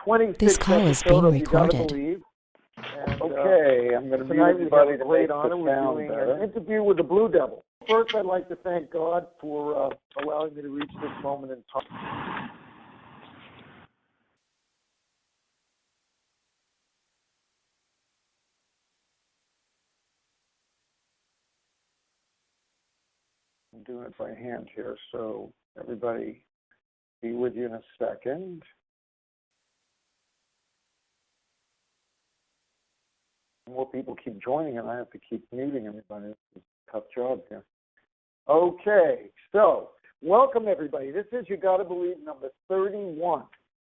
26th This call is episode being of You Gotta recorded. Believe. And, Okay, I'm going to mute tonight we have everybody a to great make honor. the We're sound doing better. an interview with the Blue Devil. First, I'd like to thank God for allowing me to reach this moment in time. I'm doing it by hand here, so everybody be with you in a second. More people keep joining, and I have to keep muting everybody. It's a tough job here. Okay, so welcome everybody. This is You Gotta Believe number 31.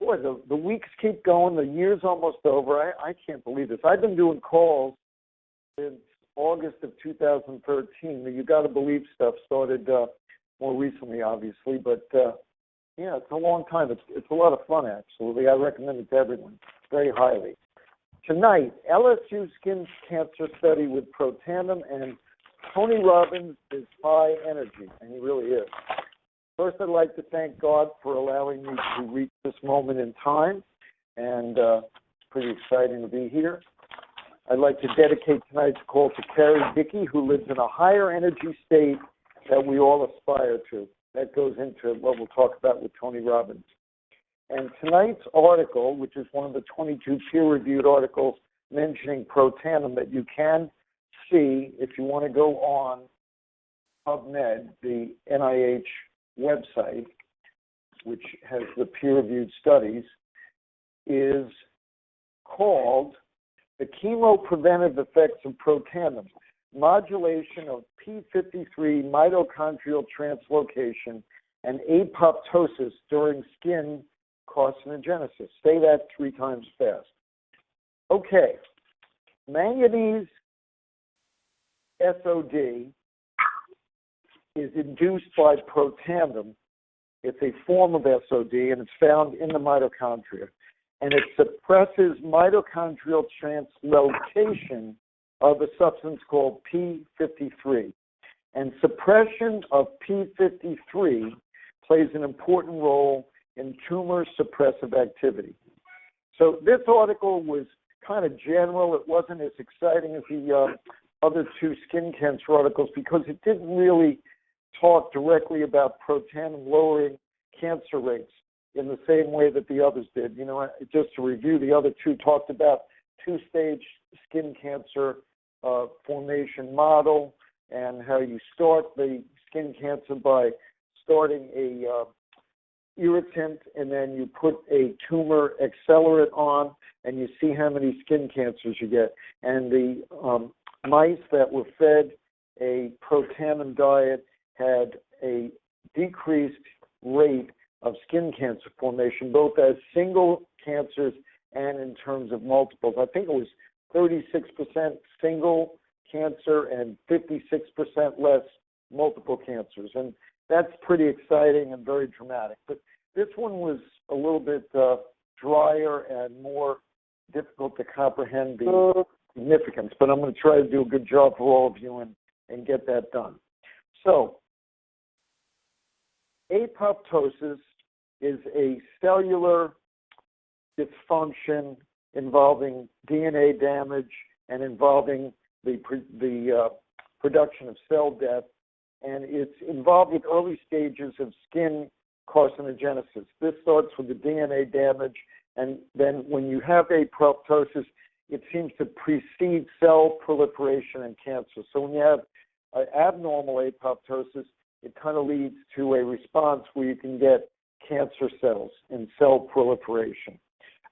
Boy, the weeks keep going. The year's almost over. I can't believe this. I've been doing calls since August of 2013. The You Gotta Believe stuff started more recently, obviously, but yeah, it's a long time. It's a lot of fun, actually. I recommend it to everyone very highly. Tonight, LSU skin cancer study with Protandim, and Tony Robbins is high energy, and he really is. First, I'd like to thank God for allowing me to reach this moment in time, and it's pretty exciting to be here. I'd like to dedicate tonight's call to Carrie Dickey, who lives in a higher energy state that we all aspire to. That goes into what we'll talk about with Tony Robbins. And tonight's article, which is one of the 22 peer-reviewed articles mentioning Protandim that you can see if you want to go on PubMed, the NIH website, which has the peer-reviewed studies, is called The Chemopreventive Effects of Protandim, Modulation of p53 Mitochondrial Translocation and Apoptosis During Skin Carcinogenesis. Say that 3 times fast. Okay, manganese SOD is induced by Protandim. It's a form of SOD, and it's found in the mitochondria. And it suppresses mitochondrial translocation of a substance called p53. And suppression of p53 plays an important role in tumor suppressive activity. So this article was kind of general. It wasn't as exciting as the other 2 skin cancer articles because it didn't really talk directly about Protandim lowering cancer rates in the same way that the others did. You know, just to review, the other 2 talked about 2-stage skin cancer formation model and how you start the skin cancer by starting a irritant, and then you put a tumor accelerant on, and you see how many skin cancers you get. And the mice that were fed a Protandim diet had a decreased rate of skin cancer formation, both as single cancers and in terms of multiples. I think it was 36% single cancer and 56% less multiple cancers. And that's pretty exciting and very dramatic. But this one was a little bit drier and more difficult to comprehend the significance. But I'm going to try to do a good job for all of you and get that done. So, apoptosis is a cellular dysfunction involving DNA damage and involving the production of cell death, and it's involved with early stages of skin carcinogenesis. This starts with the DNA damage, and then when you have apoptosis, it seems to precede cell proliferation and cancer. So when you have abnormal apoptosis, it kind of leads to a response where you can get cancer cells and cell proliferation.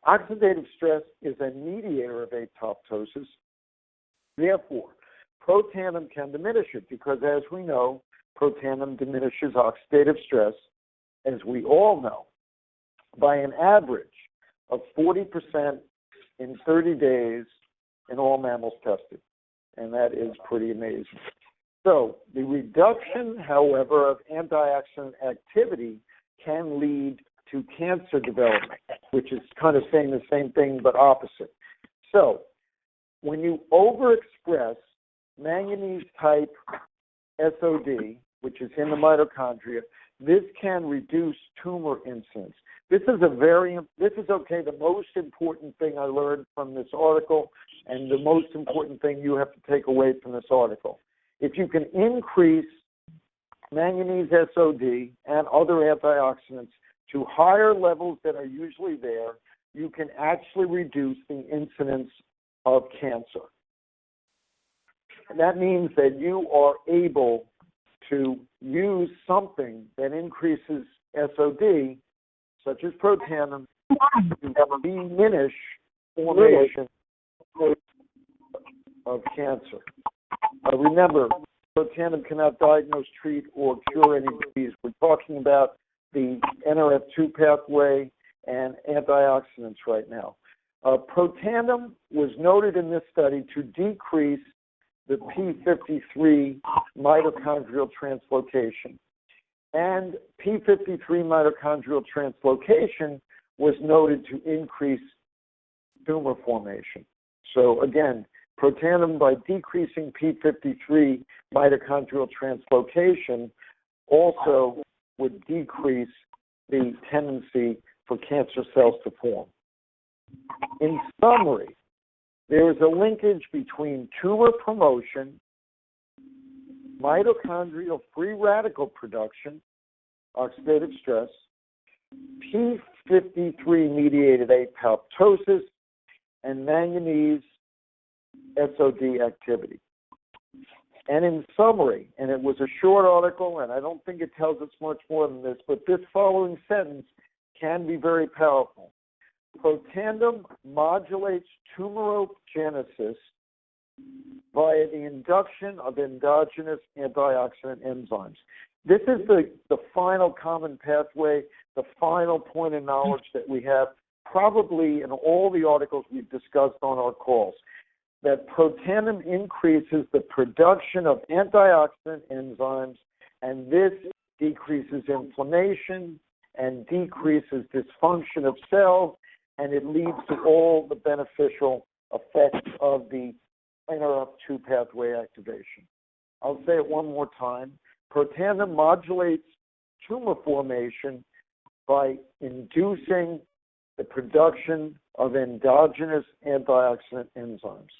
Oxidative stress is a mediator of apoptosis. Therefore, Protandim can diminish it because, as we know, Protandim diminishes oxidative stress, as we all know, by an average of 40% in 30 days in all mammals tested. And that is pretty amazing. So the reduction, however, of antioxidant activity can lead to cancer development, which is kind of saying the same thing but opposite. So when you overexpress manganese type SOD, which is in the mitochondria, this can reduce tumor incidence. This is the most important thing I learned from this article, and the most important thing you have to take away from this article. If you can increase manganese SOD and other antioxidants to higher levels that are usually there, you can actually reduce the incidence of cancer. And that means that you are able to use something that increases SOD, such as protandim, to diminish formation of cancer. Remember, protandim cannot diagnose, treat, or cure any disease. We're talking about the NRF2 pathway and antioxidants right now. Protandim was noted in this study to decrease the p53 mitochondrial translocation. And p53 mitochondrial translocation was noted to increase tumor formation. So again, protandim, by decreasing p53 mitochondrial translocation, also would decrease the tendency for cancer cells to form. In summary, there is a linkage between tumor promotion, mitochondrial free radical production, oxidative stress, p53-mediated apoptosis, and manganese SOD activity. And in summary, and it was a short article, and I don't think it tells us much more than this, but this following sentence can be very powerful. Protandim modulates tumorigenesis via the induction of endogenous antioxidant enzymes. This is the final common pathway, the final point of knowledge that we have, probably in all the articles we've discussed on our calls, that protandim increases the production of antioxidant enzymes, and this decreases inflammation and decreases dysfunction of cells, and it leads to all the beneficial effects of the NRF2 pathway activation. I'll say it one more time. Protandim modulates tumor formation by inducing the production of endogenous antioxidant enzymes.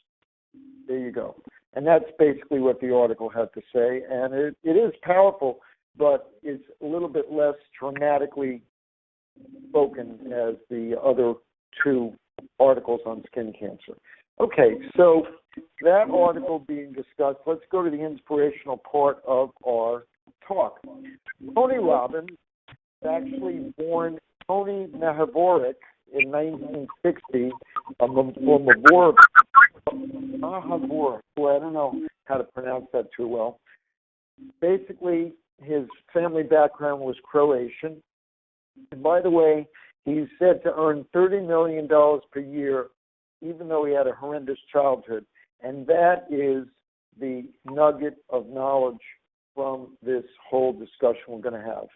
There you go. And that's basically what the article had to say. And it is powerful, but it's a little bit less dramatically spoken as the other two articles on skin cancer. Okay, so that article being discussed, let's go to the inspirational part of our talk. Tony Robbins, actually born Tony Mahavoric in 1960, Mahavoric, who I don't know how to pronounce that too well. Basically, his family background was Croatian. And by the way, he's said to earn $30 million per year, even though he had a horrendous childhood. And that is the nugget of knowledge from this whole discussion we're going to have.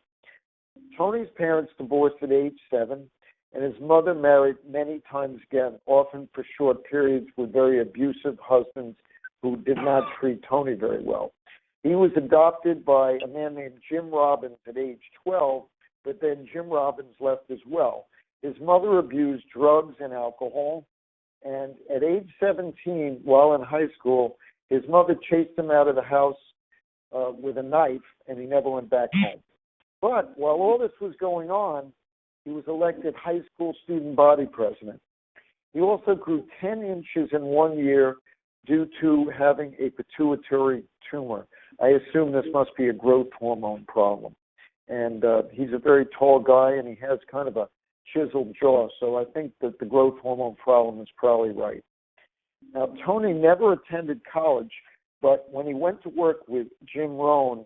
Tony's parents divorced at age 7, and his mother married many times again, often for short periods, with very abusive husbands who did not treat Tony very well. He was adopted by a man named Jim Robbins at age 12, but then Jim Robbins left as well. His mother abused drugs and alcohol, and at age 17, while in high school, his mother chased him out of the house with a knife, and he never went back home. But while all this was going on, he was elected high school student body president. He also grew 10 inches in 1 year due to having a pituitary tumor. I assume this must be a growth hormone problem. And he's a very tall guy, and he has kind of a chiseled jaw, so I think that the growth hormone problem is probably right. Now, Tony never attended college, but when he went to work with Jim Rohn,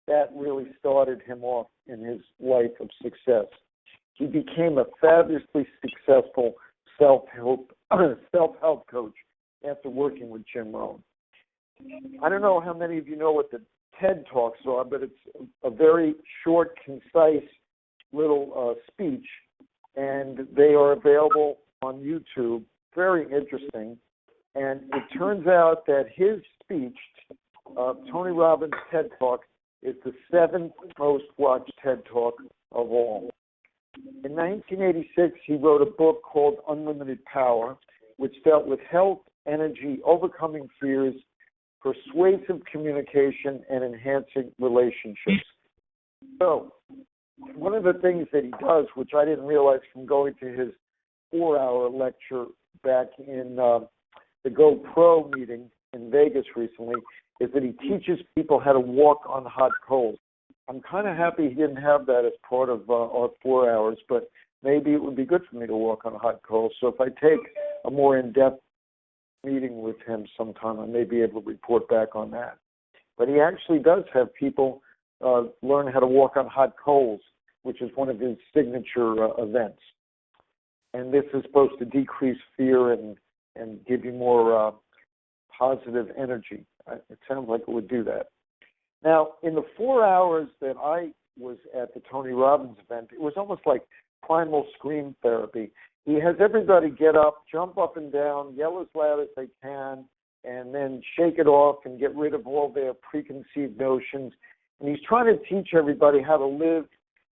that really started him off in his life of success. He became a fabulously successful self-help coach after working with Jim Rohn. I don't know how many of you know what the TED Talks are, but it's a very short, concise little speech, and they are available on YouTube. Very interesting. And it turns out that his speech, Tony Robbins' TED Talk, is the 7th most watched TED Talk of all. In 1986, he wrote a book called Unlimited Power, which dealt with health, energy, overcoming fears, persuasive communication, and enhancing relationships. So, one of the things that he does, which I didn't realize from going to his 4-hour lecture back in the GoPro meeting in Vegas recently, is that he teaches people how to walk on hot coals. I'm kind of happy he didn't have that as part of our 4 hours, but maybe it would be good for me to walk on hot coals. So if I take a more in-depth meeting with him sometime, I may be able to report back on that. But he actually does have people learn how to walk on hot coals, which is one of his signature events. And this is supposed to decrease fear and give you more positive energy. It sounds like it would do that. Now, in the 4 hours that I was at the Tony Robbins event, it was almost like primal scream therapy. He has everybody get up, jump up and down, yell as loud as they can, and then shake it off and get rid of all their preconceived notions. And he's trying to teach everybody how to live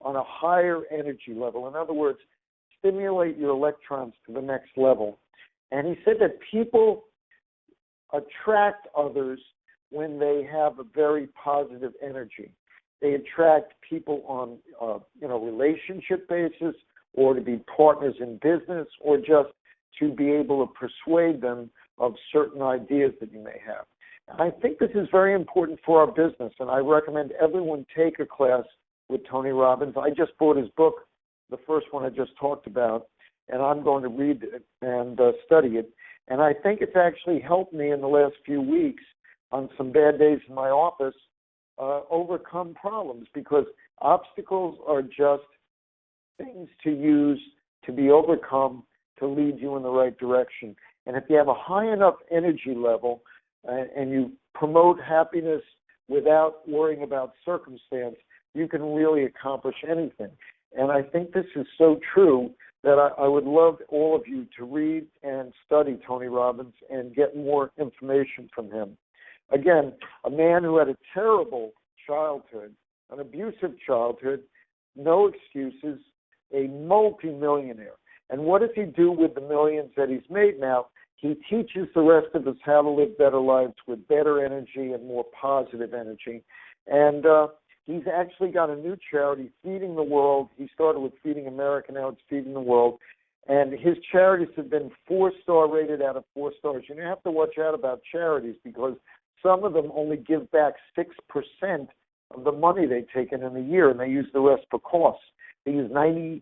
on a higher energy level. In other words, stimulate your electrons to the next level. And he said that people attract others when they have a very positive energy. They attract people on relationship basis, or to be partners in business, or just to be able to persuade them of certain ideas that you may have. And I think this is very important for our business, and I recommend everyone take a class with Tony Robbins. I just bought his book, the first one I just talked about, and I'm going to read it and study it. And I think it's actually helped me in the last few weeks on some bad days in my office overcome problems, because obstacles are just things to use to be overcome to lead you in the right direction. And if you have a high enough energy level and you promote happiness without worrying about circumstance, you can really accomplish anything. And I think this is so true that I would love all of you to read and study Tony Robbins and get more information from him. Again, a man who had a terrible childhood, an abusive childhood, no excuses, a multi-millionaire. And what does he do with the millions that he's made now? He teaches the rest of us how to live better lives with better energy and more positive energy. And he's actually got a new charity, Feeding the World. He started with Feeding America, now it's Feeding the World. And his charities have been 4-star rated out of 4 stars. You have to watch out about charities, because some of them only give back 6% of the money they've taken in a year, and they use the rest for costs. They use 94%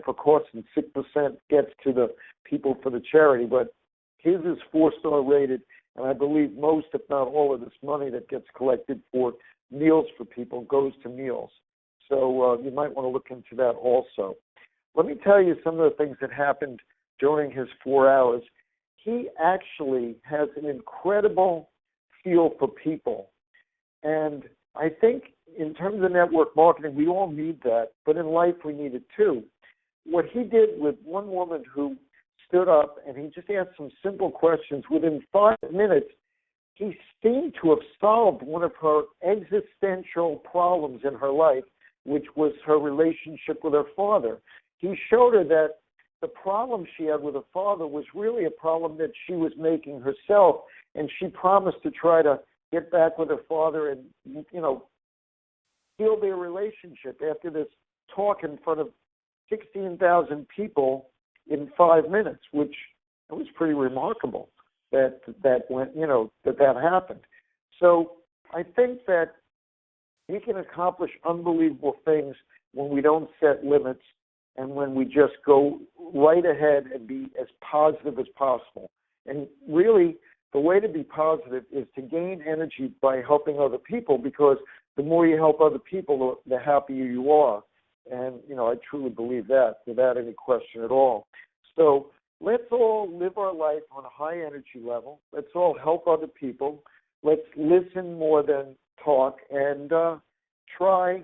for costs and 6% gets to the people for the charity. But his is 4-star rated, and I believe most, if not all, of this money that gets collected for meals for people goes to meals. So you might want to look into that also. Let me tell you some of the things that happened during his 4 hours. He actually has an incredible feel for people. And I think in terms of network marketing, we all need that, but in life we need it too. What he did with one woman who stood up and he just asked some simple questions, within 5 minutes, he seemed to have solved one of her existential problems in her life, which was her relationship with her father. He showed her that the problem she had with her father was really a problem that she was making herself, and she promised to try to get back with her father and, heal their relationship after this talk in front of 16,000 people in 5 minutes, which was pretty remarkable that happened. So I think that we can accomplish unbelievable things when we don't set limits and when we just go right ahead and be as positive as possible. And really, the way to be positive is to gain energy by helping other people, because the more you help other people, the happier you are. And, I truly believe that without any question at all. So let's all live our life on a high energy level. Let's all help other people. Let's listen more than talk, and try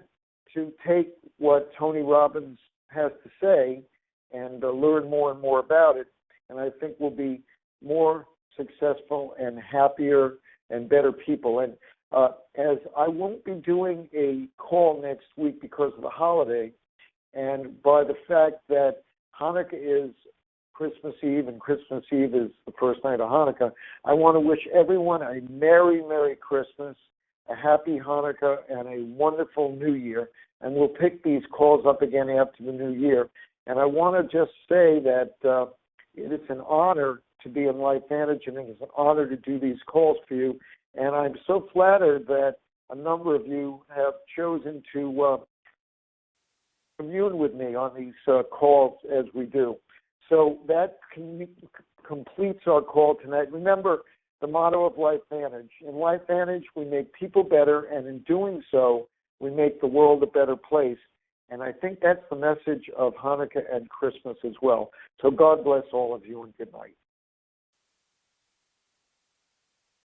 to take what Tony Robbins has to say and learn more and more about it. And I think we'll be more successful and happier and better people. And as I won't be doing a call next week because of the holiday, and by the fact that Hanukkah is Christmas Eve and Christmas Eve is the first night of Hanukkah, I want to wish everyone a Merry, Merry Christmas, a Happy Hanukkah, and a wonderful New Year. And we'll pick these calls up again after the New Year. And I want to just say that it is an honor to be in LifeVantage, and it is an honor to do these calls for you. And I'm so flattered that a number of you have chosen to commune with me on these calls as we do. So that completes our call tonight. Remember the motto of LifeVantage. In LifeVantage, we make people better, and in doing so, we make the world a better place. And I think that's the message of Hanukkah and Christmas as well. So God bless all of you, and good night.